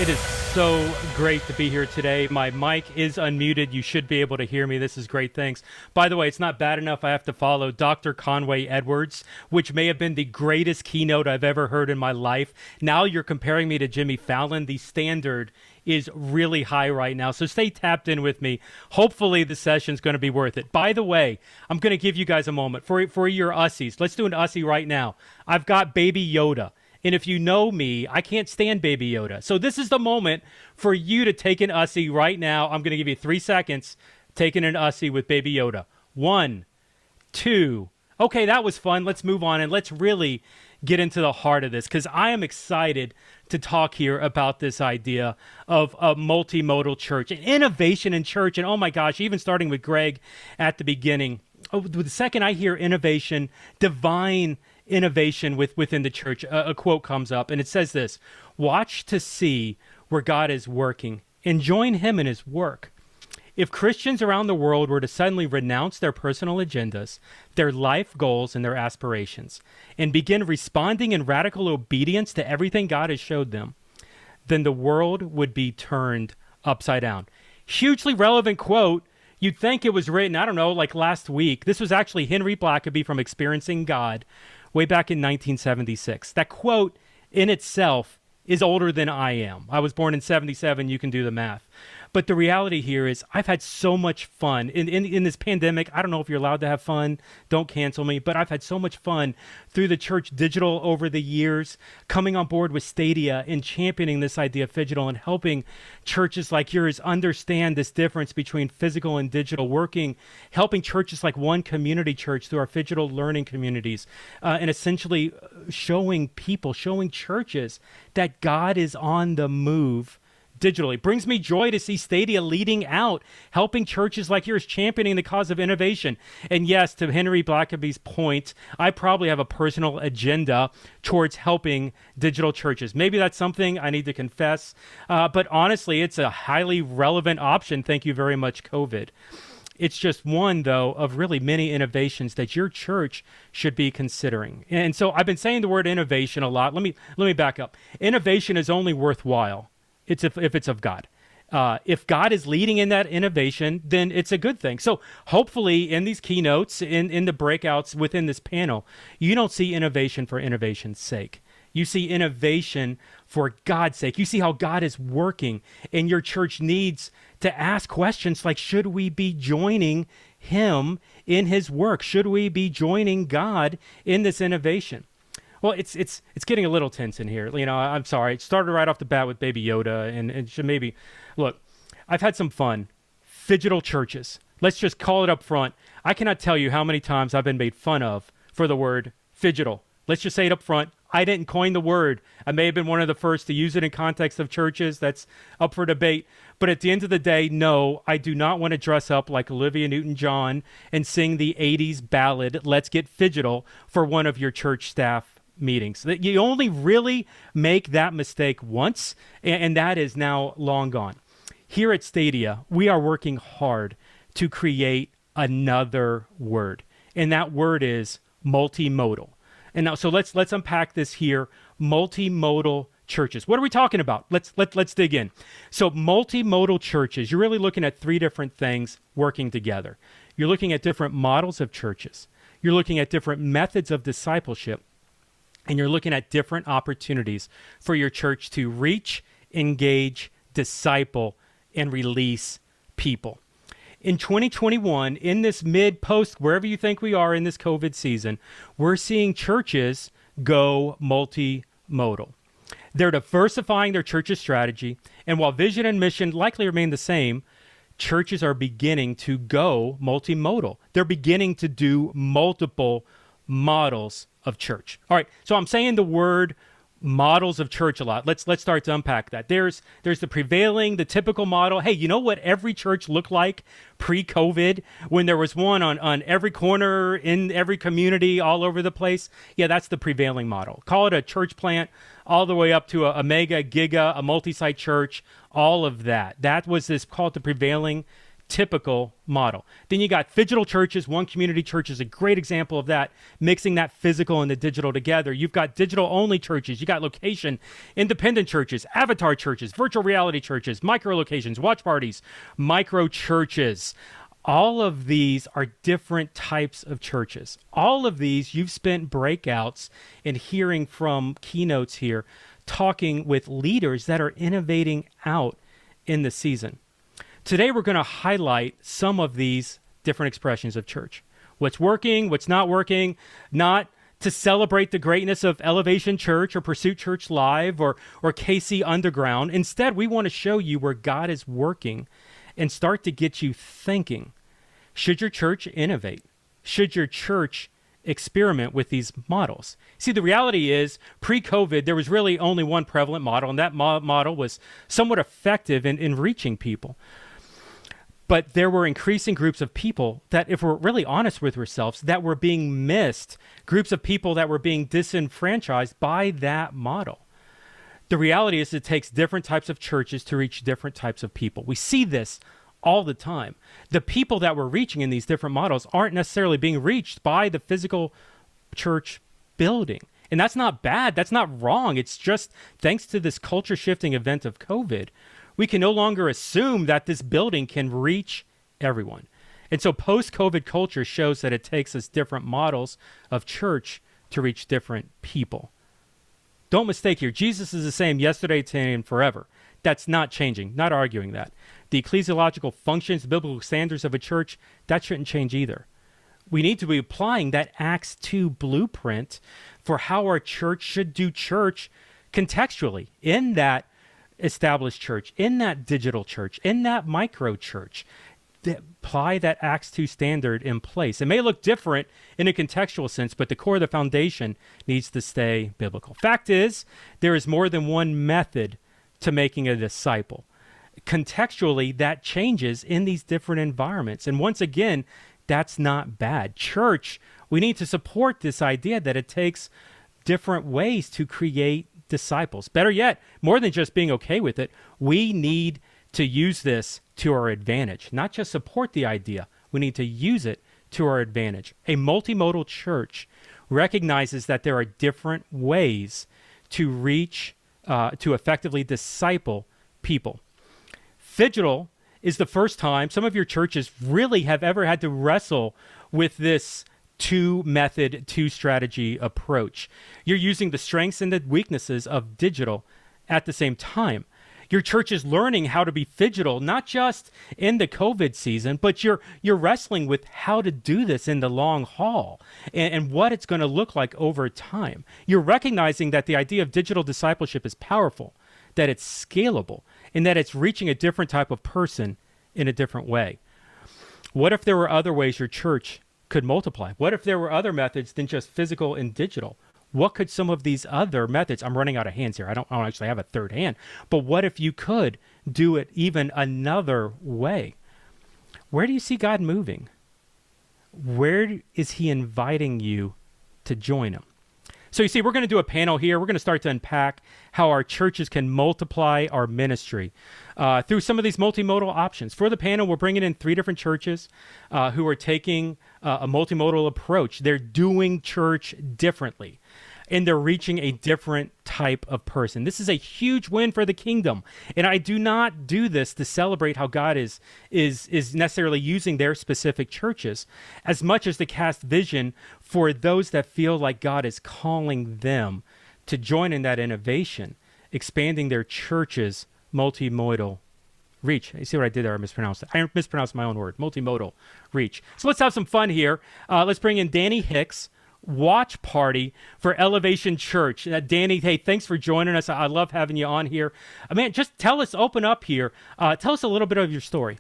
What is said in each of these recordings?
It is so great to be here today. My mic is unmuted. You should be able to hear me. This is great. Thanks. By the way, it's not bad enough I have to follow Dr. Conway Edwards, which may have been the greatest keynote I've ever heard in my life. Now you're comparing me to Jimmy Fallon. The standard is really high right now. So stay tapped in with me. Hopefully the session's going to be worth it. By the way, I'm going to give you guys a moment for your Ussies. Let's do an Ussie right now. I've got Baby Yoda. And if you know me, I can't stand Baby Yoda. So this is the moment for you to take an Ussie right now. I'm going to give you 3 seconds taking an Ussie with Baby Yoda. 1, 2. Okay, that was fun. Let's move on and let's really get into the heart of this, because I am excited to talk here about this idea of a multimodal church, and innovation in church. And oh my gosh, even starting with Greg at the beginning, the second I hear innovation, divine innovation within the church, a quote comes up, and it says this: watch to see where God is working and join him in his work. If Christians around the world were to suddenly renounce their personal agendas, their life goals, and their aspirations, and begin responding in radical obedience to everything God has showed them, then the world would be turned upside down. Hugely relevant quote. You'd think it was written, I don't know, like last week. This was actually Henry Blackaby from Experiencing God way back in 1976. That quote in itself is older than I am. I was born in 77. You can do the math. But the reality here is I've had so much fun in this pandemic. I don't know if you're allowed to have fun. Don't cancel me. But I've had so much fun through the church digital over the years, coming on board with Stadia and championing this idea of phygital and helping churches like yours understand this difference between physical and digital, helping churches like One Community Church through our phygital learning communities, and essentially showing churches that God is on the move digitally. It brings me joy to see Stadia leading out, helping churches like yours, championing the cause of innovation. And yes, to Henry Blackaby's point, I probably have a personal agenda towards helping digital churches. Maybe that's something I need to confess, but honestly, it's a highly relevant option. Thank you very much, COVID. It's just one, though, of really many innovations that your church should be considering. And so I've been saying the word innovation a lot. Let me back up. Innovation is only worthwhile if it's of God. If God is leading in that innovation, then it's a good thing. So hopefully in these keynotes, in the breakouts within this panel, you don't see innovation for innovation's sake. You see innovation for God's sake. You see how God is working, and your church needs to ask questions like, should we be joining him in his work? Should we be joining God in this innovation? Well, it's getting a little tense in here. You know, I'm sorry. It started right off the bat with Baby Yoda, and should maybe look. I've had some fun. Phygital churches. Let's just call it up front. I cannot tell you how many times I've been made fun of for the word phygital. Let's just say it up front. I didn't coin the word. I may have been one of the first to use it in context of churches. That's up for debate. But at the end of the day, no, I do not want to dress up like Olivia Newton-John and sing the 80s ballad, Let's Get Phygital, for one of your church staff meetings. You only really make that mistake once, and that is now long gone. Here at Stadia, we are working hard to create another word, and that word is multimodal. And now, so let's unpack this here. Multimodal churches. What are we talking about? Let's dig in. So multimodal churches, you're really looking at 3 different things working together. You're looking at different models of churches. You're looking at different methods of discipleship. And you're looking at different opportunities for your church to reach, engage, disciple, and release people. In 2021, in this mid-post, wherever you think we are in this COVID season, we're seeing churches go multimodal. They're diversifying their church's strategy, and while vision and mission likely remain the same, churches are beginning to go multimodal. They're beginning to do multiple models of church. All right, so I'm saying the word models of church a lot. Let's start to unpack that. There's the typical model. Hey, you know what every church looked like pre-COVID when there was one on every corner in every community all over the place? Yeah, that's the prevailing model. Call it a church plant all the way up to a mega, giga, a multi-site church, all of that. That was called the prevailing typical model. Then you got phygital churches. One Community Church is a great example of that, mixing that physical and the digital together. You've got digital-only churches. You got location independent churches, avatar churches, virtual reality churches, micro locations, watch parties, micro churches. All of these are different types of churches. All of these, you've spent breakouts and hearing from keynotes here, talking with leaders that are innovating out in the season. Today, we're going to highlight some of these different expressions of church. What's working, what's not working, not to celebrate the greatness of Elevation Church or Pursuit Church Live or KC Underground. Instead, we want to show you where God is working and start to get you thinking. Should your church innovate? Should your church experiment with these models? See, the reality is, pre-COVID, there was really only one prevalent model, and that model was somewhat effective in reaching people. But there were increasing groups of people that, if we're really honest with ourselves, that were being missed, groups of people that were being disenfranchised by that model. The reality is it takes different types of churches to reach different types of people. We see this all the time. The people that we're reaching in these different models aren't necessarily being reached by the physical church building. And that's not bad. That's not wrong. It's just thanks to this culture shifting event of COVID, we can no longer assume that this building can reach everyone. And so post-COVID culture shows that it takes us different models of church to reach different people. Don't mistake here. Jesus is the same yesterday, today, and forever. That's not changing. Not arguing that. The ecclesiological functions, the biblical standards of a church, that shouldn't change either. We need to be applying that Acts 2 blueprint for how our church should do church contextually in that established church, in that digital church, in that micro church. Apply that Acts 2 standard in place. It may look different in a contextual sense, but the core of the foundation needs to stay biblical. Fact is, there is more than one method to making a disciple. Contextually, that changes in these different environments. And once again, that's not bad. Church, we need to support this idea that it takes different ways to create disciples. Better yet, more than just being okay with it, we need to use this to our advantage. Not just support the idea, we need to use it to our advantage. A multimodal church recognizes that there are different ways to reach, to effectively disciple people. Phygital is the first time some of your churches really have ever had to wrestle with this two-method, two-strategy approach. You're using the strengths and the weaknesses of digital at the same time. Your church is learning how to be phygital, not just in the COVID season, but you're wrestling with how to do this in the long haul and what it's going to look like over time. You're recognizing that the idea of digital discipleship is powerful, that it's scalable, and that it's reaching a different type of person in a different way. What if there were other ways your church could multiply? What if there were other methods than just physical and digital? What could some of these other methods, I'm running out of hands here, I don't actually have a third hand, but what if you could do it even another way? Where do you see God moving? Where is he inviting you to join him? So you see, we're going to do a panel here. We're going to start to unpack how our churches can multiply our ministry through some of these multimodal options. For the panel, we're bringing in 3 different churches who are taking a multimodal approach. They're doing church differently, and they're reaching a different type of person. This is a huge win for the kingdom. And I do not do this to celebrate how God is necessarily using their specific churches, as much as to cast vision for those that feel like God is calling them to join in that innovation, expanding their church's multimodal reach. You see what I did there? I mispronounced it. I mispronounced my own word, multimodal reach. So let's have some fun here. Let's bring in Danny Hicks, watch party for Elevation Church. Danny, hey, thanks for joining us. I love having you on here. Man, just tell us, open up here. Tell us a little bit of your story.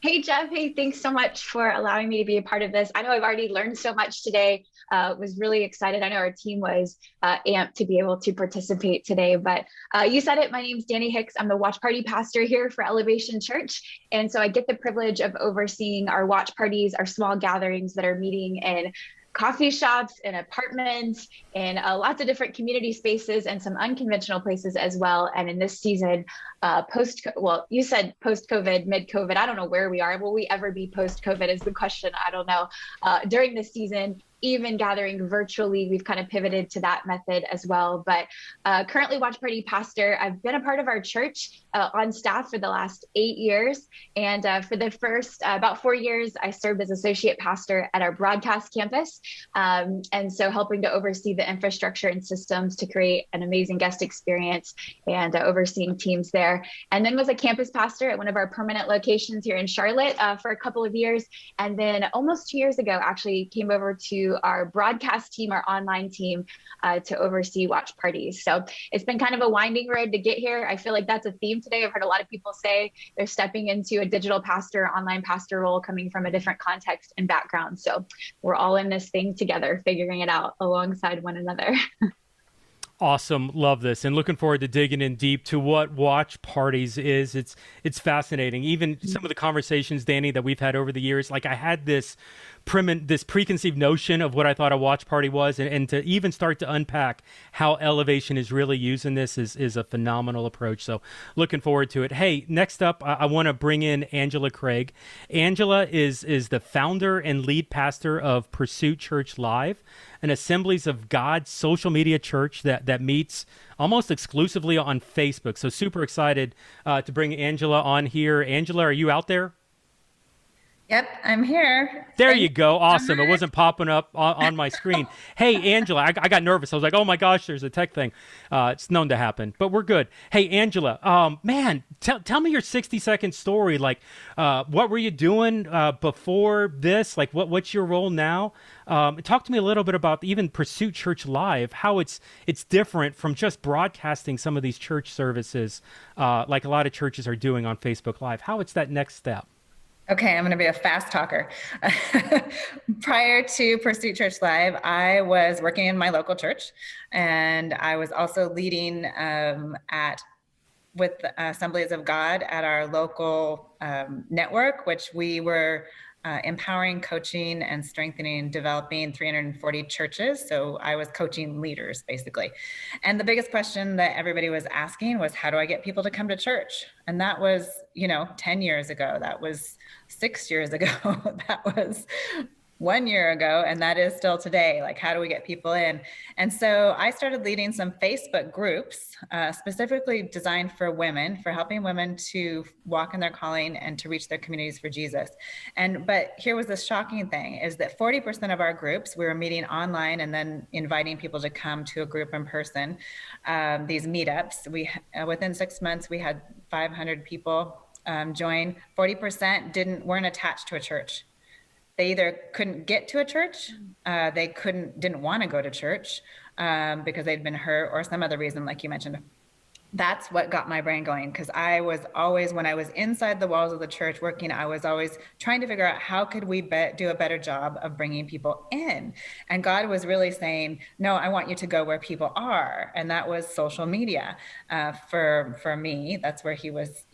Hey, Jeff. Hey, thanks so much for allowing me to be a part of this. I know I've already learned so much today. Was really excited. I know our team was amped to be able to participate today, but you said it. My name's Danny Hicks. I'm the watch party pastor here for Elevation Church. And so I get the privilege of overseeing our watch parties, our small gatherings that are meeting in coffee shops and apartments and lots of different community spaces and some unconventional places as well. And in this season, well, you said post-COVID, mid-COVID. I don't know where we are. Will we ever be post-COVID is the question. I don't know. During this season, even gathering virtually, we've kind of pivoted to that method as well. But currently Watch Party pastor, I've been a part of our church on staff for the last 8 years. And for the first about 4 years, I served as associate pastor at our broadcast campus. And so helping to oversee the infrastructure and systems to create an amazing guest experience and overseeing teams there. And then was a campus pastor at one of our permanent locations here in Charlotte for a couple of years. And then almost 2 years ago, actually came over to our broadcast team, our online team, to oversee watch parties. So it's been kind of a winding road to get here. I feel like that's a theme today. I've heard a lot of people say they're stepping into a digital pastor, online pastor role, coming from a different context and background. So we're all in this thing together, figuring it out alongside one another. Awesome. Love this. And looking forward to digging in deep to what watch parties is. It's fascinating. Even some of the conversations, Danny, that we've had over the years, like I had this preconceived notion of what I thought a watch party was, and to even start to unpack how Elevation is really using this is a phenomenal approach. So looking forward to it. Hey, next up, I want to bring in Angela Craig. Angela is the founder and lead pastor of Pursuit Church Live, an Assemblies of God social media church that meets almost exclusively on Facebook. So super excited to bring Angela on here. Angela, are you out there? Yep, I'm here. There you go. Awesome. It wasn't popping up on my screen. Hey, Angela, I got nervous. I was like, oh my gosh, there's a tech thing. It's known to happen, but we're good. Hey, Angela, man, tell me your 60-second story. Like, what were you doing before this? Like, what's your role now? Talk to me a little bit about even Pursuit Church Live, how it's different from just broadcasting some of these church services, like a lot of churches are doing on Facebook Live. How it's that next step. Okay, I'm going to be a fast talker. Prior to Pursuit Church Live, I was working in my local church, and I was also leading with Assemblies of God at our local network, which we were empowering, coaching, and strengthening and developing 340 churches. So I was coaching leaders, basically. And the biggest question that everybody was asking was, how do I get people to come to church? And that was, 10 years ago. That was 6 years ago. That was 1 year ago, and that is still today. Like, how do we get people in? And so I started leading some Facebook groups, specifically designed for women, for helping women to walk in their calling and to reach their communities for Jesus. But here was the shocking thing, is that 40% of our groups, we were meeting online and then inviting people to come to a group in person, these meetups. Within 6 months, we had 500 people join. 40% weren't attached to a church. They either couldn't get to a church, they didn't want to go to church because they'd been hurt or some other reason, like you mentioned. That's what got my brain going, because I was always, when I was inside the walls of the church working, I was always trying to figure out how could we do a better job of bringing people in. And God was really saying, no, I want you to go where people are. And that was social media for me. That's where he was,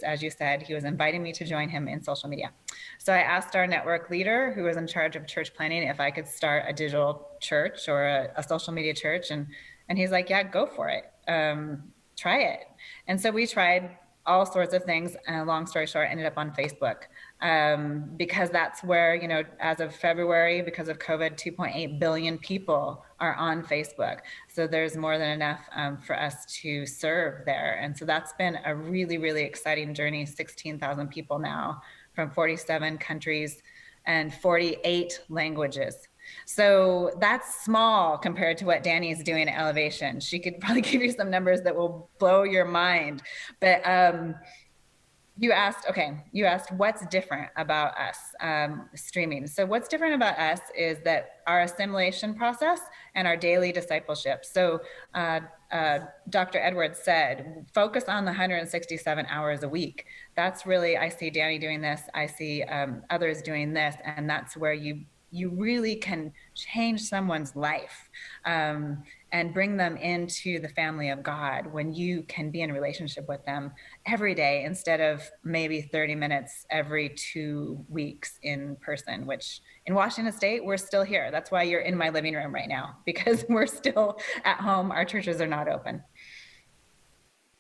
as you said, he was inviting me to join him in social media. So I asked our network leader, who was in charge of church planning, if I could start a digital church or a social media church. And he's like, yeah, go for it. Try it. And so we tried all sorts of things. And long story short, ended up on Facebook because that's where, as of February, because of COVID, 2.8 billion people are on Facebook. So there's more than enough for us to serve there. And so that's been a really, really exciting journey. 16,000 people now from 47 countries and 48 languages. So that's small compared to what Danny is doing at Elevation. She could probably give you some numbers that will blow your mind. But you asked what's different about us streaming. So what's different about us is that our assimilation process and our daily discipleship. So Dr. Edwards said, focus on the 167 hours a week. That's really, I see Danny doing this, I see others doing this, and that's where you really can change someone's life. and bring them into the family of God when you can be in relationship with them every day instead of maybe 30 minutes every 2 weeks in person, which in Washington State, we're still here. That's why you're in my living room right now, because we're still at home. Our churches are not open.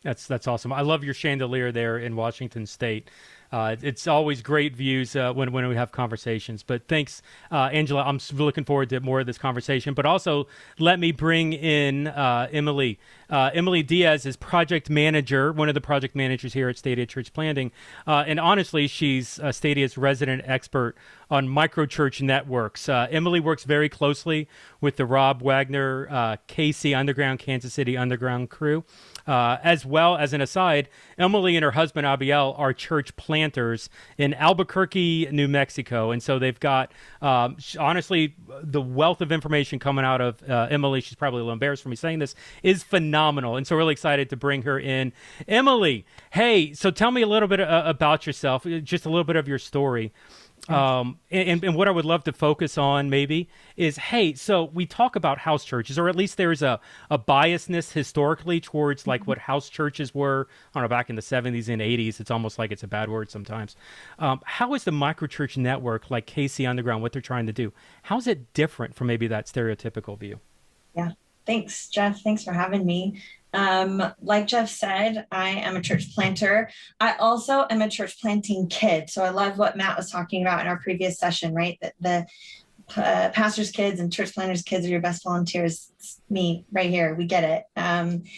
That's awesome. I love your chandelier there in Washington State. It's always great views when we have conversations. But thanks, Angela. I'm looking forward to more of this conversation. But also, let me bring in Emily. Emily Diaz is project manager, one of the project managers here at Stadia Church Planting. And honestly, she's Stadia's resident expert on MicroChurch networks. Emily works very closely with the Rob Wagner, KC Underground, Kansas City Underground crew. As well as an aside, Emily and her husband Abiel are church planters in Albuquerque, New Mexico. And so they've got, honestly, the wealth of information coming out of Emily, she's probably a little embarrassed for me saying this, is phenomenal. And so really excited to bring her in. Emily, hey, so tell me a little bit about yourself, just a little bit of your story. And what I would love to focus on maybe is, hey, so we talk about house churches, or at least there's a biasness historically towards like what house churches were, I don't know, back in the 70s and 80s. It's almost like it's a bad word sometimes. How is the microchurch network, like KC Underground, what they're trying to do? How is it different from maybe that stereotypical view? Yeah, thanks, Jeff. Thanks for having me. Like Jeff said, I am a church planter. I also am a church planting kid. So I love what Matt was talking about in our previous session, right? That the pastors' kids and church planters' kids are your best volunteers. It's me right here. We get it. And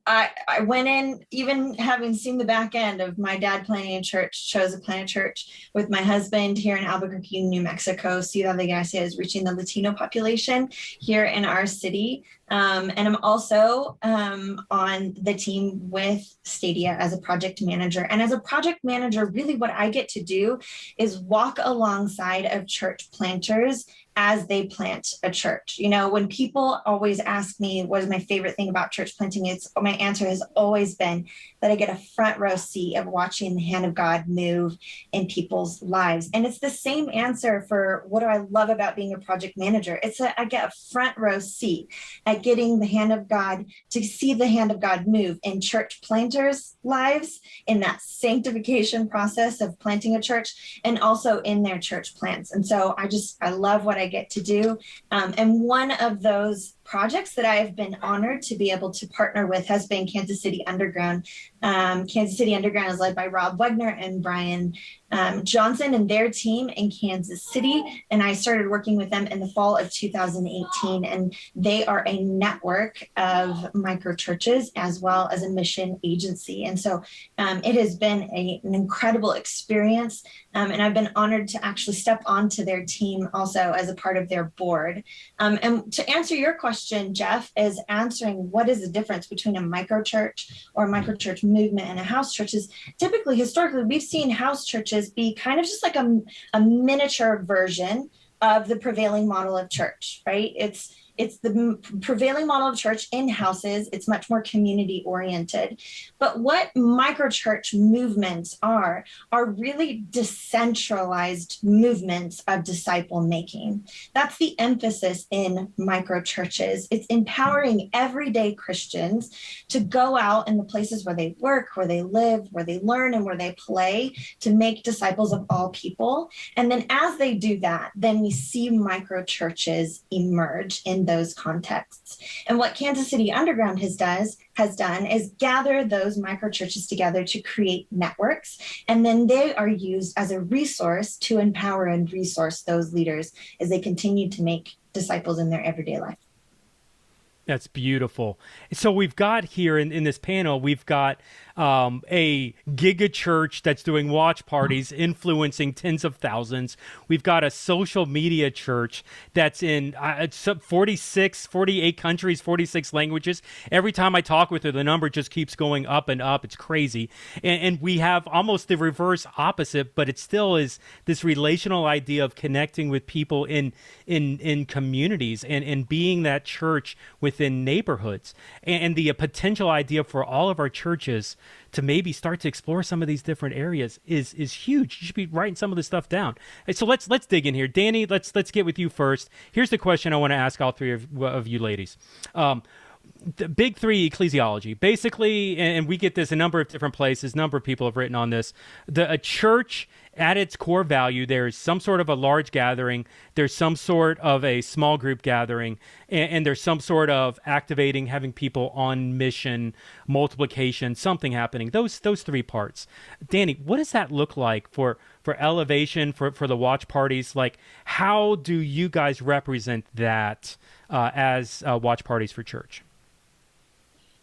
I went in, even having seen the back end of my dad planting a church, chose to plant a church with my husband here in Albuquerque, New Mexico. Ciudad de Gracia is reaching the Latino population here in our city. And I'm also on the team with Stadia as a project manager. And as a project manager, really what I get to do is walk alongside of church planters as they plant a church. You know, when people always ask me what is my favorite thing about church planting, my answer has always been that I get a front row seat of watching the hand of God move in people's lives. And it's the same answer for what do I love about being a project manager. I get a front row seat at getting the hand of God, to see the hand of God move in church planters' lives, in that sanctification process of planting a church, and also in their church plants. And so I love what I get to do. And one of those projects that I have been honored to be able to partner with has been Kansas City Underground. Kansas City Underground is led by Rob Wagner and Brian Johnson and their team in Kansas City. And I started working with them in the fall of 2018. And they are a network of microchurches as well as a mission agency. And so it has been an incredible experience. And I've been honored to actually step onto their team also as a part of their board. And to answer your question, Jeff, is answering what is the difference between a microchurch or a microchurch movement and a house church is typically, historically, we've seen house churches be kind of just like a miniature version of the prevailing model of church, right? It's the prevailing model of church in houses. It's much more community oriented. But what microchurch movements are really decentralized movements of disciple making. That's the emphasis in microchurches. It's empowering everyday Christians to go out in the places where they work, where they live, where they learn, and where they play to make disciples of all people. And then as they do that, then we see microchurches emerge in those contexts. And what Kansas City Underground has done is gather those microchurches together to create networks. And then they are used as a resource to empower and resource those leaders as they continue to make disciples in their everyday life. That's beautiful. So we've got here in this panel, we've got a giga church that's doing watch parties, influencing tens of thousands. We've got a social media church that's in 48 countries, 46 languages. Every time I talk with her, the number just keeps going up and up. It's crazy. And we have almost the reverse opposite, but it still is this relational idea of connecting with people in communities and being that church with within neighborhoods, and the potential idea for all of our churches to maybe start to explore some of these different areas is huge. You should be writing some of this stuff down. And so let's dig in here. Danny, let's get with you first. Here's the question I want to ask all three of you ladies. The big three ecclesiology, basically, and we get this a number of different places, a number of people have written on this. A church at its core value, there's some sort of a large gathering, there's some sort of a small group gathering, and there's some sort of activating, having people on mission, multiplication, something happening. Those three parts. Danny, what does that look like for elevation, for the watch parties? Like, how do you guys represent that as watch parties for church?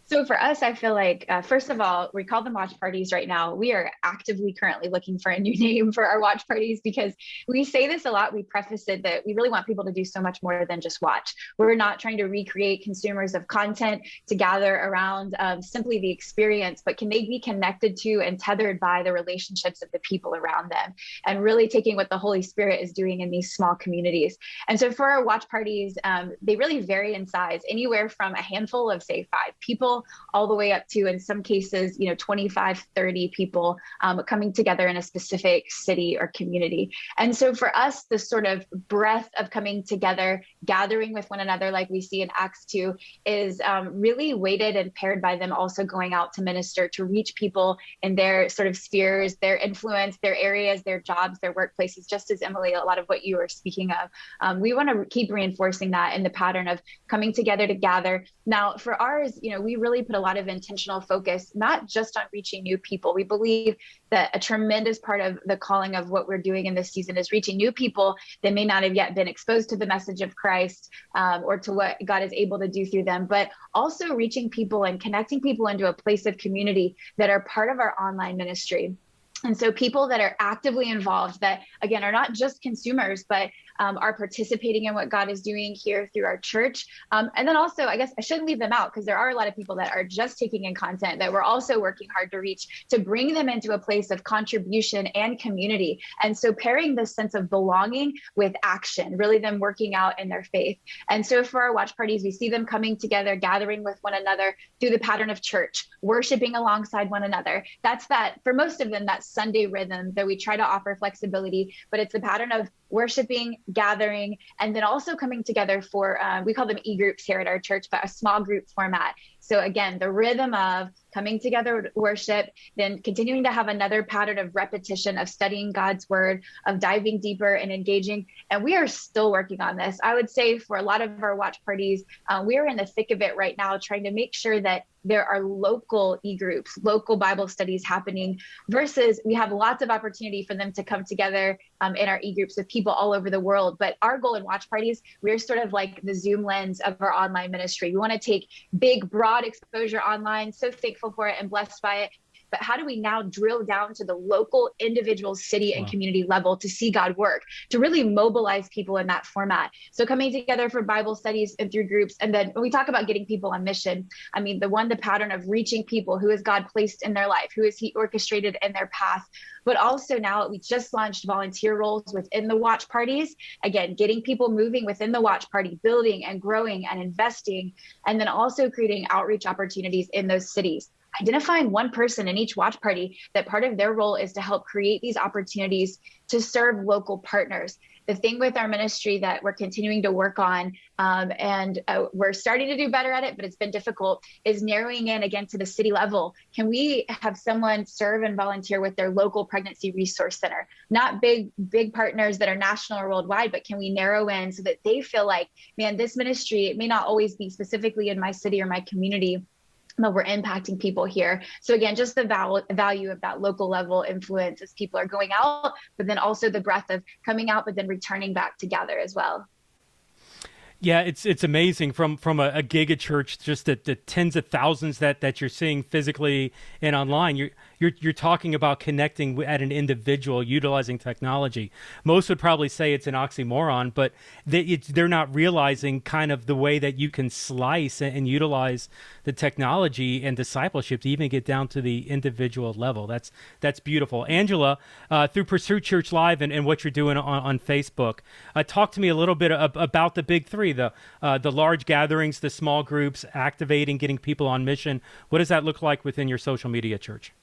So for us, I feel like, first of all, we call them watch parties right now. We are actively currently looking for a new name for our watch parties because we say this a lot. We preface it that we really want people to do so much more than just watch. We're not trying to recreate consumers of content to gather around simply the experience, but can they be connected to and tethered by the relationships of the people around them, and really taking what the Holy Spirit is doing in these small communities. And so for our watch parties, they really vary in size, anywhere from a handful of, say, 5 people all the way up to, in some cases, 25, 30 people coming together in a specific city or community. And so for us, the sort of breadth of coming together, gathering with one another, like we see in Acts 2, is really weighted and paired by them also going out to minister, to reach people in their sort of spheres, their influence, their areas, their jobs, their workplaces, just as Emily, a lot of what you were speaking of. We want to keep reinforcing that in the pattern of coming together to gather. Now, for ours, we really put a lot of intentional focus, not just on reaching new people. We believe that a tremendous part of the calling of what we're doing in this season is reaching new people that may not have yet been exposed to the message of Christ or to what God is able to do through them, but also reaching people and connecting people into a place of community that are part of our online ministry. And so people that are actively involved, that, again, are not just consumers, but are participating in what God is doing here through our church. And then also, I guess I shouldn't leave them out, because there are a lot of people that are just taking in content that we're also working hard to reach, to bring them into a place of contribution and community. And so pairing this sense of belonging with action, really them working out in their faith. And so for our watch parties, we see them coming together, gathering with one another through the pattern of church, worshiping alongside one another. That's that, for most of them, that Sunday rhythm that we try to offer flexibility, but it's the pattern of worshiping, gathering, and then also coming together for, we call them e-groups here at our church, but a small group format. So again, the rhythm of coming together to worship, then continuing to have another pattern of repetition, of studying God's word, of diving deeper and engaging. And we are still working on this. I would say for a lot of our watch parties, we are in the thick of it right now, trying to make sure that there are local e-groups, local Bible studies happening, versus we have lots of opportunity for them to come together in our e-groups with people all over the world. But our goal in watch parties, we're sort of like the Zoom lens of our online ministry. We want to take big, broad exposure online, so thankful for it and blessed by it. But how do we now drill down to the local, individual, city and community level to see God work, to really mobilize people in that format? So coming together for Bible studies and through groups. And then when we talk about getting people on mission, I mean, the pattern of reaching people, who has God placed in their life, who has he orchestrated in their path. But also now we just launched volunteer roles within the watch parties. Again, getting people moving within the watch party, building and growing and investing, and then also creating outreach opportunities in those cities. Identifying one person in each watch party that part of their role is to help create these opportunities to serve local partners. The thing with our ministry that we're continuing to work on, and we're starting to do better at it, but it's been difficult, is narrowing in again to the city level. Can we have someone serve and volunteer with their local pregnancy resource center? Not big partners that are national or worldwide, but can we narrow in so that they feel like, man, this ministry, it may not always be specifically in my city or my community, but we're impacting people here. So again, just the value of that local level influence as people are going out, but then also the breadth of coming out, but then returning back together as well. Yeah, it's amazing from a giga church, just the tens of thousands that you're seeing physically and online. You're talking about connecting at an individual, utilizing technology. Most would probably say it's an oxymoron, but they're not realizing kind of the way that you can slice and utilize the technology and discipleship to even get down to the individual level. That's beautiful. Angela, through Pursuit Church Live and what you're doing on Facebook, talk to me a little bit about the big three. agree. The large gatherings, the small groups, activating, getting people on mission. What does that look like within your social media church?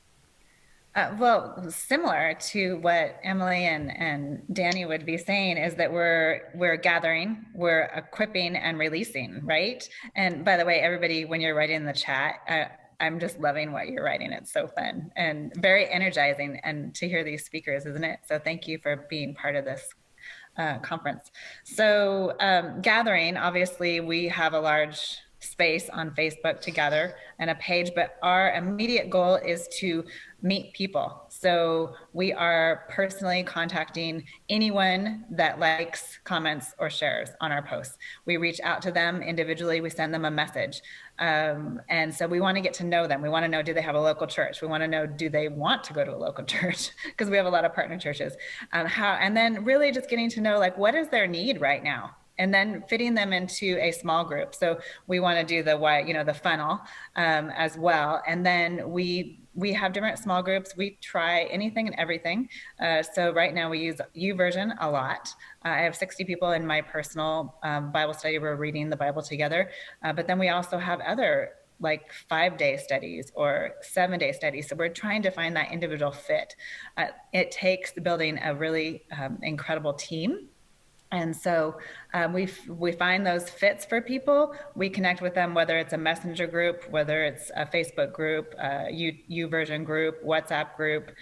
Well, similar to what Emily and Danny would be saying is that we're gathering, we're equipping and releasing, right? And by the way, everybody, when you're writing in the chat, I'm just loving what you're writing. It's so fun and very energizing, and to hear these speakers, isn't it? So thank you for being part of this conference. So gathering, obviously, we have a large space on Facebook to gather and a page, but our immediate goal is to meet people. So we are personally contacting anyone that likes, comments, or shares on our posts. We reach out to them individually. We send them a message. And so we want to get to know them. We want to know, do they have a local church? We want to know, do they want to go to a local church? Because we have a lot of partner churches. And then really just getting to know, like, what is their need right now? And then fitting them into a small group. So we want to do the funnel as well. And then we have different small groups. We try anything and everything. So right now we use YouVersion a lot. I have 60 people in my personal Bible study. We're reading the Bible together. But then we also have other like 5-day studies or 7-day studies. So we're trying to find that individual fit. It takes building a really incredible team. And so we find those fits for people. We connect with them, whether it's a messenger group, whether it's a Facebook group, YouVersion group, WhatsApp group.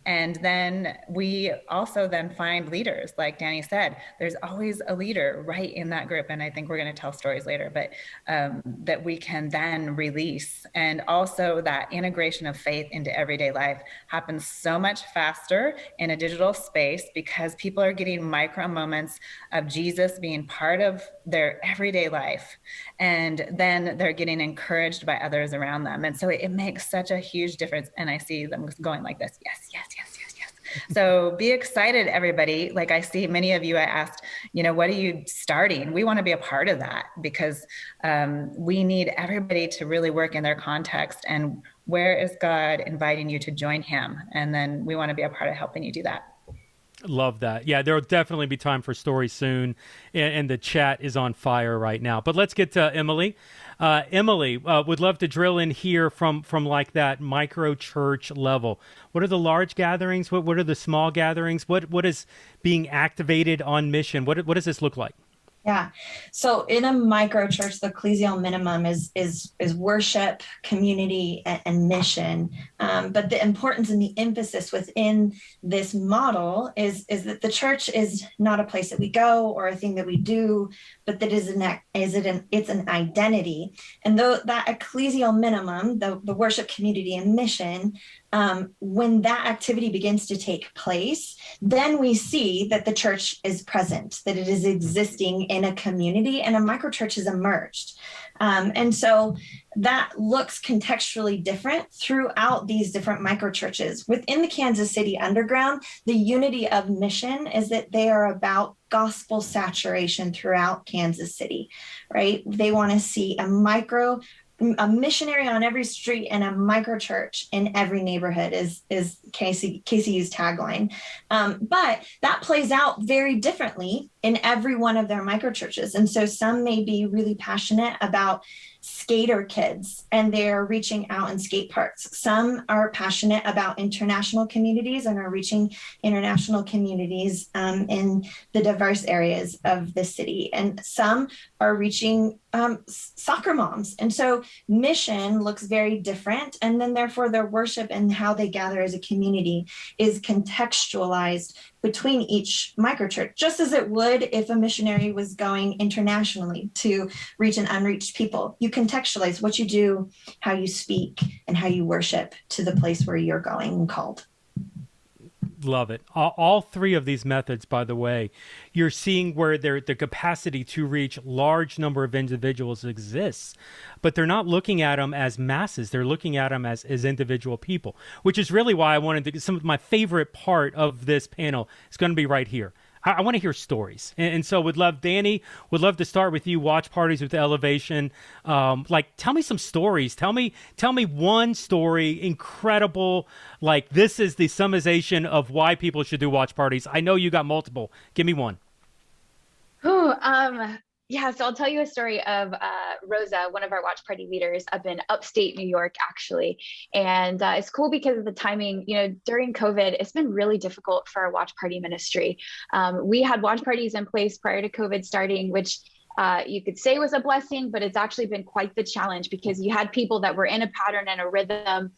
And then we also then find leaders. Like Danny said, there's always a leader right in that group. And I think we're going to tell stories later, but that we can then release. And also that integration of faith into everyday life happens so much faster in a digital space because people are getting micro moments of Jesus being part of their everyday life. And then they're getting encouraged by others around them. And so it makes such a huge difference. And I see them going like this. Yes, yes, yes, yes, yes. So be excited, everybody. Like I see many of you, I asked, what are you starting? We want to be a part of that because we need everybody to really work in their context. And where is God inviting you to join him? And then we want to be a part of helping you do that. Love that. Yeah, there will definitely be time for stories soon, and the chat is on fire right now. But let's get to Emily. Emily, would love to drill in here from like that micro church level. What are the large gatherings? What are the small gatherings? What is being activated on mission? What does this look like? Yeah. So in a micro church, the ecclesial minimum is worship, community, and mission. But the importance and the emphasis within this model is that the church is not a place that we go or a thing that we do, but that it's an identity. And though that ecclesial minimum, the worship, community, and mission, when that activity begins to take place, then we see that the church is present, that it is existing in a community, and a microchurch has emerged. And so that looks contextually different throughout these different microchurches. Within the Kansas City Underground, the unity of mission is that they are about gospel saturation throughout Kansas City, right? They want to see a missionary on every street and a micro church in every neighborhood is KCU's tagline. But that plays out very differently in every one of their micro churches. And so some may be really passionate about skater kids and they're reaching out in skate parks. Some are passionate about international communities and are reaching international communities in the diverse areas of the city. And some are reaching soccer moms. And so mission looks very different. And then therefore their worship and how they gather as a community is contextualized between each microchurch, just as it would if a missionary was going internationally to reach an unreached people. You contextualize what you do, how you speak, and how you worship to the place where you're going and called. Love it. All three of these methods, by the way, you're seeing where the capacity to reach large number of individuals exists, but they're not looking at them as masses. They're looking at them as individual people, which is really why I wanted to get some of my favorite part of this panel is going to be right here. I want to hear stories. And so Danny, would love to start with you, watch parties with Elevation. Tell me some stories. Tell me one story, incredible, like this is the summation of why people should do watch parties. I know you got multiple. Give me one. Yeah, so I'll tell you a story of Rosa, one of our watch party leaders up in upstate New York, actually. And it's cool because of the timing. During COVID, it's been really difficult for our watch party ministry. We had watch parties in place prior to COVID starting, which you could say was a blessing, but it's actually been quite the challenge because you had people that were in a pattern and a rhythm,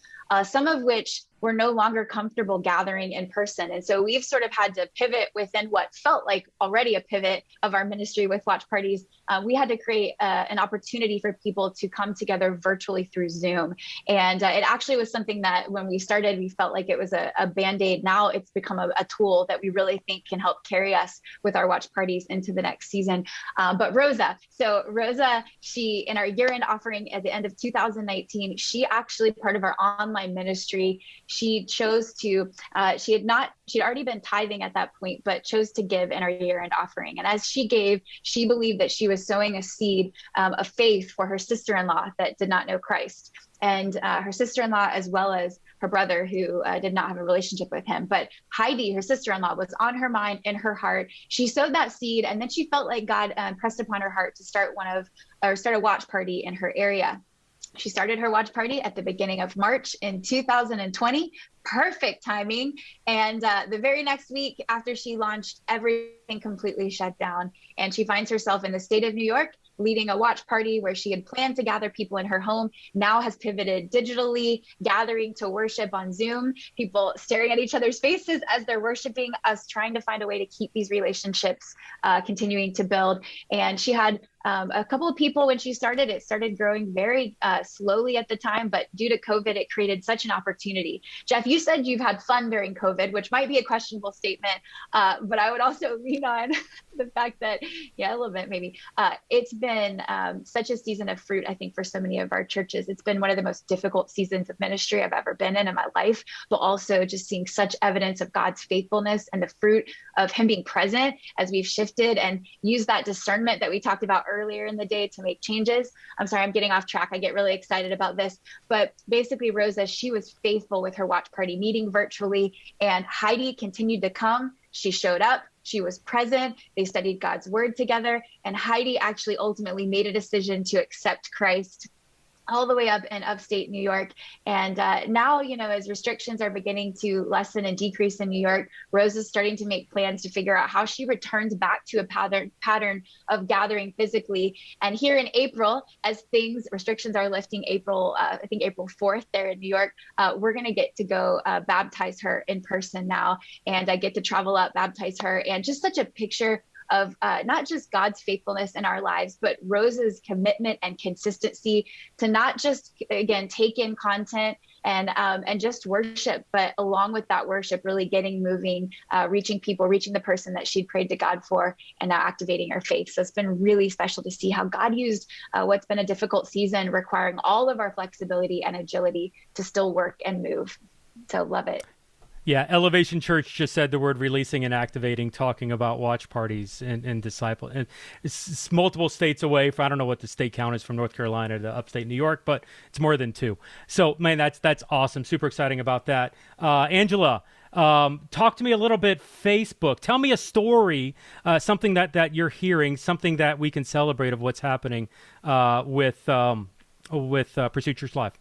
some of which were no longer comfortable gathering in person. And so we've sort of had to pivot within what felt like already a pivot of our ministry with watch parties. We had to create an opportunity for people to come together virtually through Zoom. And it actually was something that when we started, we felt like it was a Band-Aid. Now it's become a tool that we really think can help carry us with our watch parties into the next season. But Rosa, she, in our year-end offering at the end of 2019, she actually, part of our online ministry, she chose to, she'd already been tithing at that point, but chose to give in our year-end offering. And as she gave, she believed that she was sowing a seed of faith for her sister-in-law that did not know Christ. And her sister-in-law, as well as her brother, who did not have a relationship with him. But Heidi, her sister-in-law, was on her mind, in her heart. She sowed that seed, and then she felt like God pressed upon her heart to start a watch party in her area. She started her watch party at the beginning of March in 2020. Perfect timing. And the very next week after she launched, everything completely shut down. And she finds herself in the state of New York leading a watch party where she had planned to gather people in her home, now has pivoted digitally, gathering to worship on Zoom, people staring at each other's faces as they're worshiping, us trying to find a way to keep these relationships continuing to build. And she had a couple of people when she started. It started growing very slowly at the time, but due to COVID, it created such an opportunity. Jeff, you said you've had fun during COVID, which might be a questionable statement, but I would also lean on the fact that, yeah, a little bit maybe. It's been such a season of fruit, I think, for so many of our churches. It's been one of the most difficult seasons of ministry I've ever been in my life, but also just seeing such evidence of God's faithfulness and the fruit of him being present as we've shifted and used that discernment that we talked about earlier in the day to make changes. I'm sorry, I'm getting off track. I get really excited about this, but basically Rosa, she was faithful with her watch party meeting virtually, and Heidi continued to come. She showed up. She was present. They studied God's word together. And Heidi actually ultimately made a decision to accept Christ all the way up in upstate New York. And now, as restrictions are beginning to lessen and decrease in New York, Rose is starting to make plans to figure out how she returns back to a pattern of gathering physically. And here in April, as restrictions are lifting, I think April 4th there in New York, we're going to get to go baptize her in person now. And I get to travel up, baptize her. And just such a picture of not just God's faithfulness in our lives, but Rose's commitment and consistency to not just, again, take in content and just worship, but along with that worship, really getting moving, reaching people, reaching the person that she'd prayed to God for, and now activating her faith. So it's been really special to see how God used what's been a difficult season, requiring all of our flexibility and agility to still work and move. So love it. Yeah, Elevation Church just said the word releasing and activating, talking about watch parties and disciple. And it's multiple states away. I don't know what the state count is from North Carolina to upstate New York, but it's more than 2. So, man, that's awesome. Super exciting about that. Angela, talk to me a little bit. Facebook. Tell me a story, something that you're hearing, something that we can celebrate of what's happening with Pursuit Church Live.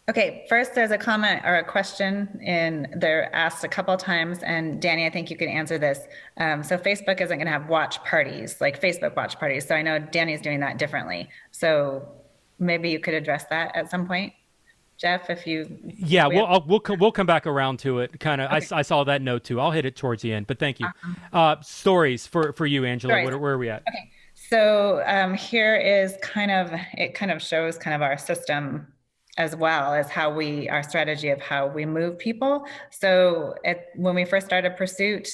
Okay, first there's a comment or a question in there asked a couple of times, and Danny, I think you can answer this. So Facebook isn't going to have watch parties, like Facebook watch parties. So I know Danny's doing that differently. So maybe you could address that at some point, Jeff, if you. Yeah, we'll come back around to it. Kind of, okay. I saw that note too. I'll hit it towards the end, but thank you. Stories for you, Angela. Where are we at? Okay, so here is it kind of shows kind of our system, as well as our strategy of how we move people. So when we first started Pursuit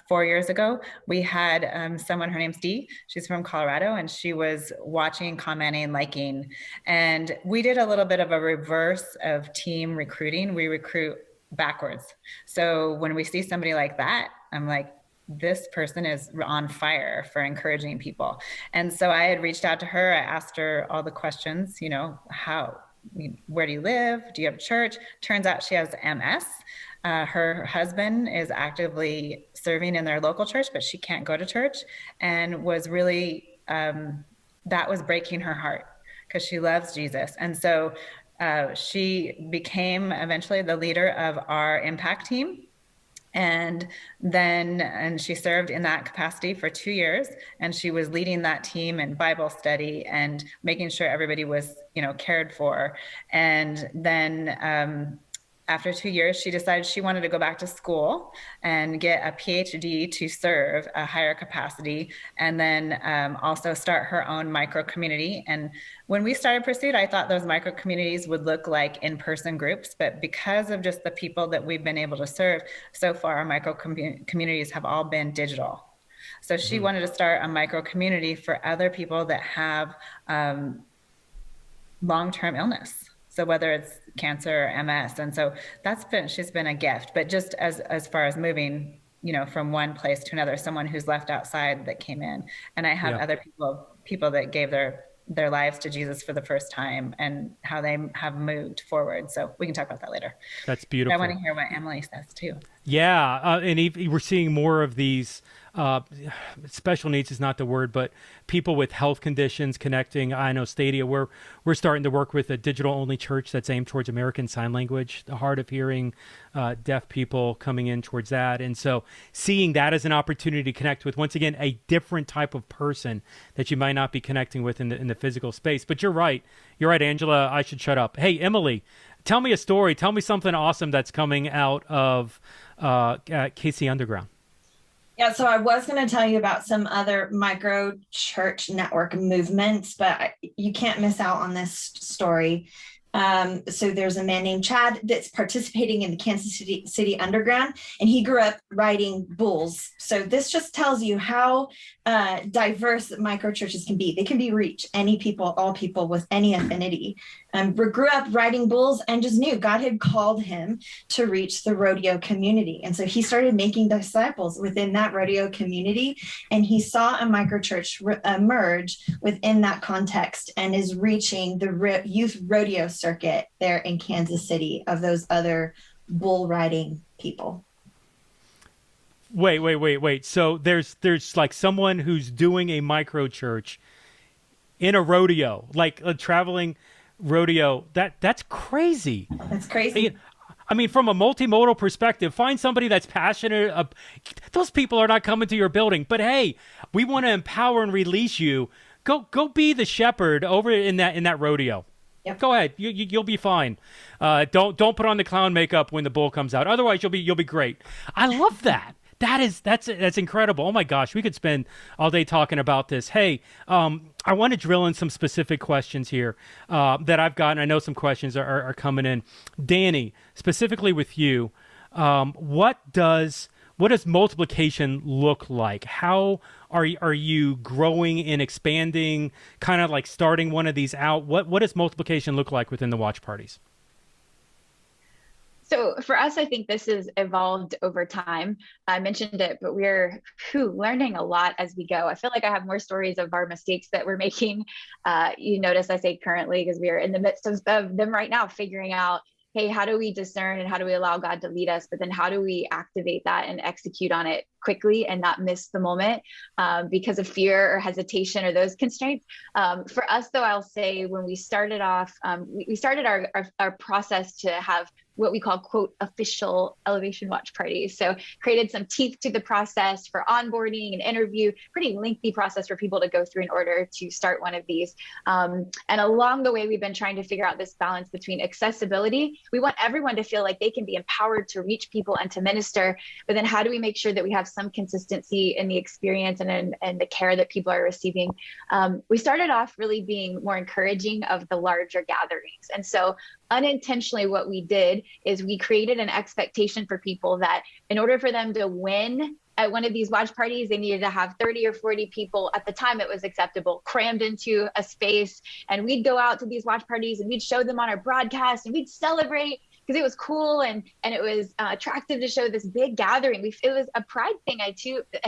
4 years ago, we had someone, her name's Dee, she's from Colorado, and she was watching, commenting, liking. And we did a little bit of a reverse of team recruiting. We recruit backwards. So when we see somebody like that, I'm like, this person is on fire for encouraging people. And so I had reached out to her. I asked her all the questions, where do you live? Do you have a church? Turns out she has MS. Her husband is actively serving in their local church, but she can't go to church, and was really that was breaking her heart because she loves Jesus. And so she became eventually the leader of our impact team. And she served in that capacity for 2 years, and she was leading that team in Bible study and making sure everybody was, cared for. And then after 2 years, she decided she wanted to go back to school and get a PhD to serve a higher capacity, and then also start her own micro community. And when we started Pursuit, I thought those micro communities would look like in-person groups, but because of just the people that we've been able to serve so far, our micro communities have all been digital. So she wanted to start a micro community for other people that have long-term illness. So whether it's cancer or MS. And so she's been a gift, but just as far as moving, from one place to another, someone who's left outside that came in. And I have other people that gave their lives to Jesus for the first time and how they have moved forward. So we can talk about that later. That's beautiful. But I want to hear what Emily says too. Yeah. And we're seeing more of these, special needs is not the word, but people with health conditions connecting. I know Stadia, we're starting to work with a digital only church that's aimed towards American Sign Language, the hard of hearing, deaf people coming in towards that. And so seeing that as an opportunity to connect with, once again, a different type of person that you might not be connecting with in the physical space. But you're right, Angela, I should shut up. Hey, Emily, tell me a story. Tell me something awesome that's coming out of KC Underground. Yeah, so I was going to tell you about some other micro church network movements, but you can't miss out on this story. So there's a man named Chad that's participating in the Kansas City Underground, and he grew up riding bulls. So this just tells you how diverse micro churches can be. They can be reach any people, all people with any affinity. Grew up riding bulls and just knew God had called him to reach the rodeo community. And so he started making disciples within that rodeo community. And he saw a micro church emerge within that context and is reaching the youth rodeo circuit there in Kansas City of those other bull riding people. Wait. So there's like someone who's doing a micro church in a rodeo, like a traveling rodeo. That's crazy. That's crazy. I mean, from a multimodal perspective, find somebody that's passionate. Those people are not coming to your building, but hey, we want to empower and release you. Go be the shepherd over in that rodeo. Yep. Go ahead. You'll be fine. Don't put on the clown makeup when the bull comes out. Otherwise, you'll be great. I love that. That's incredible. Oh my gosh, we could spend all day talking about this. Hey, I want to drill in some specific questions here that I've gotten. I know some questions are coming in. Danny, specifically with you, what does multiplication look like? How are you growing and expanding, kind of like starting one of these out? What does multiplication look like within the watch parties? So for us, I think this has evolved over time. I mentioned it, but we're learning a lot as we go. I feel like I have more stories of our mistakes that we're making. You notice I say currently because we are in the midst of them right now, figuring out, hey, how do we discern and how do we allow God to lead us? But then how do we activate that and execute on it quickly and not miss the moment because of fear or hesitation or those constraints? For us, though, I'll say when we started off, we started our process to have what we call, quote, official elevation watch parties. So created some teeth to the process for onboarding and interview, pretty lengthy process for people to go through in order to start one of these. And along the way, we've been trying to figure out this balance between accessibility. We want everyone to feel like they can be empowered to reach people and to minister, but then how do we make sure that we have some consistency in the experience and the care that people are receiving? We started off really being more encouraging of the larger gatherings. And so unintentionally, what we did is we created an expectation for people that in order for them to win at one of these watch parties, they needed to have 30 or 40 people. At the time, it was acceptable, crammed into a space. And we'd go out to these watch parties and we'd show them on our broadcast and we'd celebrate. because it was cool and it was attractive to show this big gathering. It was a pride thing, I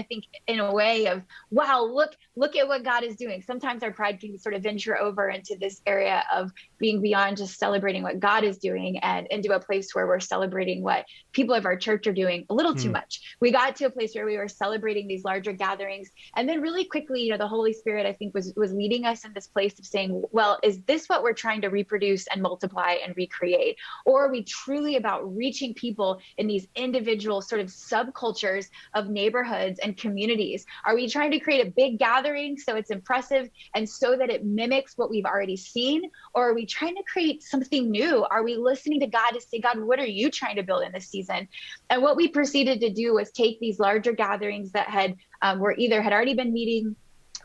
think, in a way of, wow, look at what God is doing. Sometimes our pride can sort of venture over into this area of being beyond just celebrating what God is doing and into a place where we're celebrating what people of our church are doing a little too much. We got to a place where we were celebrating these larger gatherings. And then really quickly, the Holy Spirit, I think, was leading us in this place of saying, well, is this what we're trying to reproduce and multiply and recreate? Or are we truly about reaching people in these individual sort of subcultures of neighborhoods and communities? Are we trying to create a big gathering so it's impressive and so that it mimics what we've already seen? Or are we trying to create something new? Are we listening to God to say, God, what are you trying to build in this season? And what we proceeded to do was take these larger gatherings that had already been meeting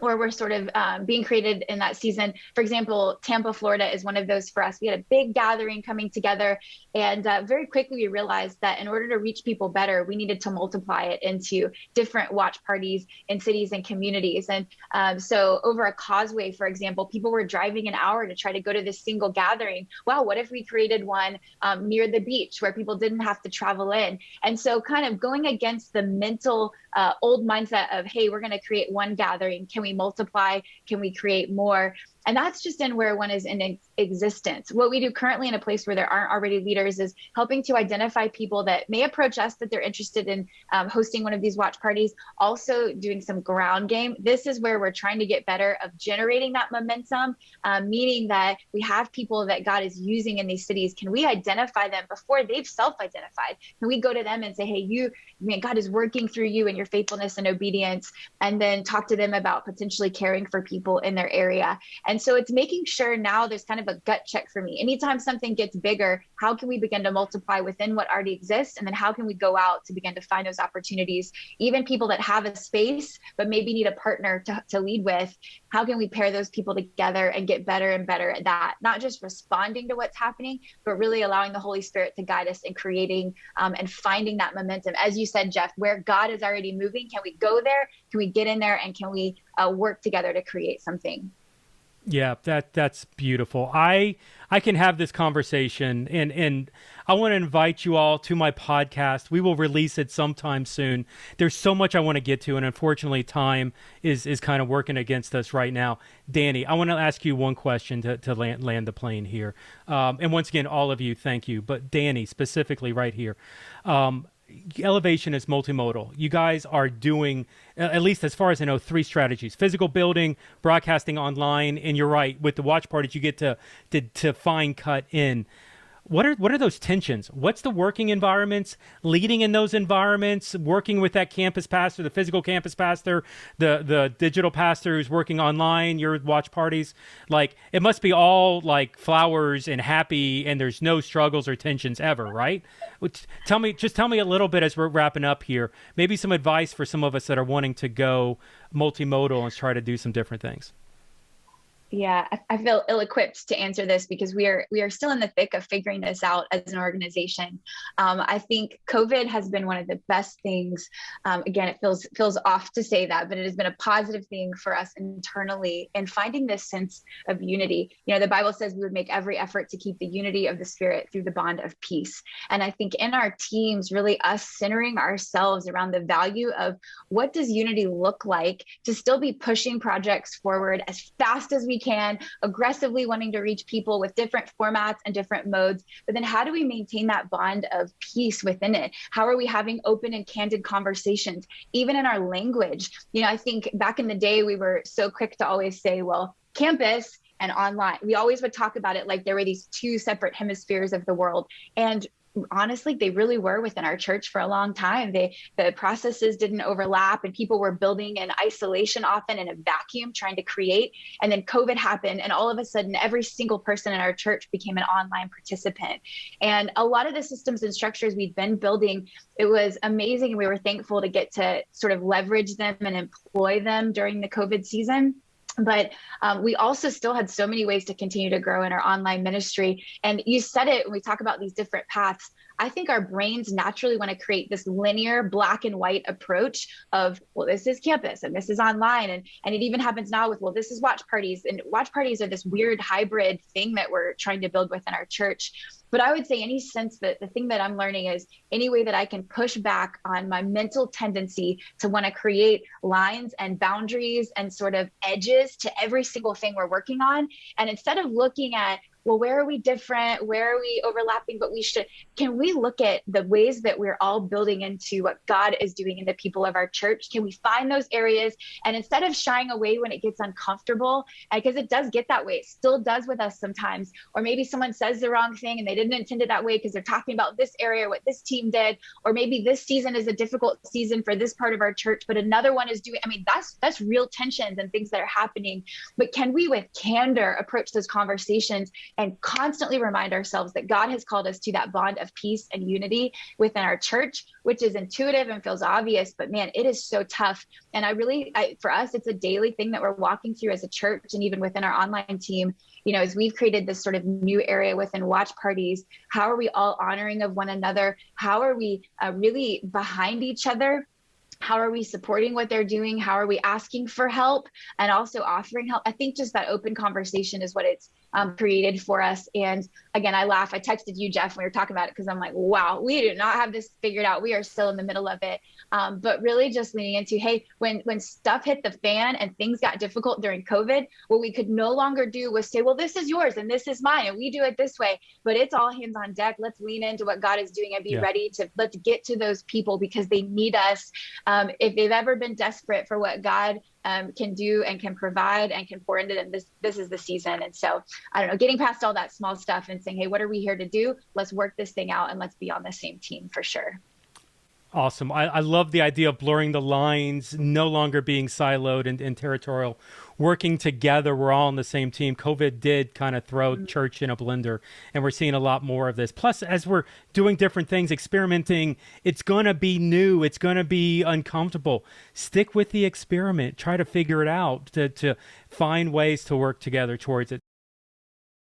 or were sort of being created in that season. For example, Tampa, Florida is one of those for us. We had a big gathering coming together, and very quickly we realized that in order to reach people better, we needed to multiply it into different watch parties in cities and communities. And so over a causeway, for example, people were driving an hour to try to go to this single gathering. Wow, what if we created one near the beach where people didn't have to travel in? And so kind of going against the mental old mindset of, hey, we're going to create one gathering. Can we multiply? Can we create more? And that's just in where one is in existence. What we do currently in a place where there aren't already leaders is helping to identify people that may approach us that they're interested in hosting one of these watch parties, also doing some ground game. This is where we're trying to get better of generating that momentum, meaning that we have people that God is using in these cities. Can we identify them before they've self-identified? Can we go to them and say, hey, God is working through you and your faithfulness and obedience, and then talk to them about potentially caring for people in their area. And so it's making sure now there's kind of a gut check for me. Anytime something gets bigger, how can we begin to multiply within what already exists? And then how can we go out to begin to find those opportunities? Even people that have a space, but maybe need a partner to lead with, how can we pair those people together and get better and better at that? Not just responding to what's happening, but really allowing the Holy Spirit to guide us in creating and finding that momentum. As you said, Jeff, where God is already moving, can we go there? Can we get in there? And can we work together to create something? Yeah, that's beautiful. I can have this conversation, and I want to invite you all to my podcast. We will release it sometime soon. There's so much I want to get to, and unfortunately time is kind of working against us right now. Danny, I want to ask you one question to land the plane here. And once again, all of you, thank you. But Danny, specifically right here. Elevation is multimodal. You guys are doing, at least as far as I know, 3 strategies: physical building, broadcasting online, and you're right, with the watch parties you get to fine cut in. What are those tensions? What's the working environments, leading in those environments, working with that campus pastor, the physical campus pastor, the digital pastor who's working online, your watch parties? Like, it must be all like flowers and happy, and there's no struggles or tensions ever, right? Tell me a little bit as we're wrapping up here, maybe some advice for some of us that are wanting to go multimodal and try to do some different things. Yeah, I feel ill-equipped to answer this because we are still in the thick of figuring this out as an organization. I think COVID has been one of the best things. Again, it feels off to say that, but it has been a positive thing for us internally in finding this sense of unity. The Bible says we would make every effort to keep the unity of the Spirit through the bond of peace. And I think in our teams, really us centering ourselves around the value of what does unity look like to still be pushing projects forward as fast as we can, aggressively wanting to reach people with different formats and different modes. But then how do we maintain that bond of peace within it? How are we having open and candid conversations, even in our language? I think back in the day, we were so quick to always say, well, campus and online. We always would talk about it like there were these 2 separate hemispheres of the world. And honestly, they really were within our church for a long time. The processes didn't overlap, and people were building in isolation, often in a vacuum, trying to create. And then COVID happened, and all of a sudden, every single person in our church became an online participant. And a lot of the systems and structures we'd been building, it was amazing, and we were thankful to get to sort of leverage them and employ them during the COVID season. But we also still had so many ways to continue to grow in our online ministry. And you said it when we talk about these different paths. I think our brains naturally want to create this linear black and white approach of, well, this is campus and this is online. And it even happens now with, well, this is watch parties. And watch parties are this weird hybrid thing that we're trying to build within our church. But I would say any sense that the thing that I'm learning is any way that I can push back on my mental tendency to want to create lines and boundaries and sort of edges to every single thing we're working on. And instead of looking at, well, where are we different? Where are we overlapping? But can we look at the ways that we're all building into what God is doing in the people of our church? Can we find those areas? And instead of shying away when it gets uncomfortable, because it does get that way, it still does with us sometimes, or maybe someone says the wrong thing and they didn't intend it that way because they're talking about this area, what this team did, or maybe this season is a difficult season for this part of our church, but another one is doing, I mean, that's real tensions and things that are happening. But can we with candor approach those conversations and constantly remind ourselves that God has called us to that bond of peace and unity within our church, which is intuitive and feels obvious, but man, it is so tough. And for us, it's a daily thing that we're walking through as a church, and even within our online team, as we've created this sort of new area within watch parties, how are we all honoring of one another? How are we really behind each other? How are we supporting what they're doing? How are we asking for help and also offering help? I think just that open conversation is what it's created for us. And again, I laugh. I texted you, Jeff, when we were talking about it, because I'm like, wow, we do not have this figured out. We are still in the middle of it. But really just leaning into, hey, when stuff hit the fan and things got difficult during COVID, what we could no longer do was say, well, this is yours and this is mine, and we do it this way. But it's all hands on deck. Let's lean into what God is doing and be ready to, let's get to those people because they need us. If they've ever been desperate for what God can do and can provide and can pour into them, this is the season. And so, I don't know, getting past all that small stuff and saying, hey, what are we here to do? Let's work this thing out and let's be on the same team for sure. Awesome. I love the idea of blurring the lines, no longer being siloed and territorial, working together. We're all on the same team. COVID did kind of throw church in a blender, and we're seeing a lot more of this. Plus, as we're doing different things, experimenting, it's going to be new. It's going to be uncomfortable. Stick with the experiment. Try to figure it out to find ways to work together towards it.